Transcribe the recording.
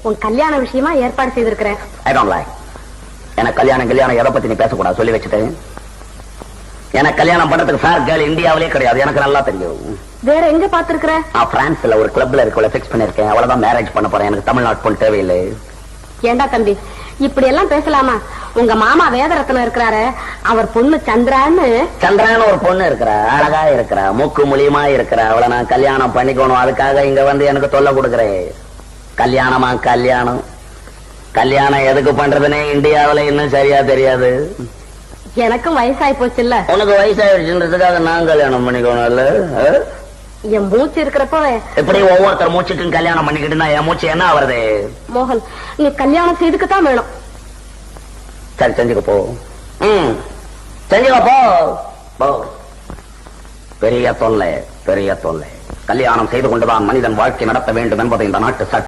உன் கல்யாண விஷயமா ஏற்பாடு செய்திருக்கிறேன். எனக்கு கல்யாணம் எதை பத்தி நீ பேசக்கூடாது சொல்லி வச்சுட்டு. எனக்கு கல்யாணம் பண்றதுக்கு ஃபேர் கேர்ள் இந்தியாவிலே கிடையாது, எனக்கு நல்லா தெரியும். வேற எங்க பாத்துருக்கிற? நான் பிரான்ஸ்ல ஒரு கிளப்ல இருக்க பிக்ஸ் பண்ணிருக்கேன், அவ்வளவுதான் மேரேஜ் பண்ண போறேன். எனக்கு தமிழ்நாட்டு பொண்ணு தேவையில்லை. ஏண்டா தம்பி இப்படி எல்லாம் பேசலாமா? உங்க மாமா வேதரத்னம் இருக்கிறாரு, அவர் பொண்ணு சந்திரான்னு ஒரு பொண்ணு இருக்கிறா, அழகா இருக்கிறா, மூக்கு மூலியமா இருக்கிறா. அவளை நான் கல்யாணம் பண்ணிக்கணும். அதுக்காக இங்க வந்து எனக்கு தொல்லை கொடுக்குறேன். கல்யாணம் எதுக்கு பண்றதுன்னே இந்தியாவில இன்னும் சரியா தெரியாது. எனக்கும் வயசாயி போச்சு இல்ல? உனக்கு வயசாயிடுச்சுன்றதுக்காக நான் கல்யாணம் பண்ணிக்கணும் இல்ல? என் மூச்சு இருக்கிறப்ப எப்படி ஒவ்வொருத்தர் மூச்சுக்கும் கல்யாணம் பண்ணிக்கிட்டு என் மூச்சு என்ன ஆவறது? மோகன், நீ கல்யாணம் செய்துக்குத்தான் வேணும். சரி செஞ்சுக்க போ. செஞ்சுக்க போ. பெரிய தொல்லை. கல்யாணம் செய்து கொண்டுதான் மனிதன் வாழ்க்கை நடத்த வேண்டும் என்பதை இந்த நாட்டு சட்டம்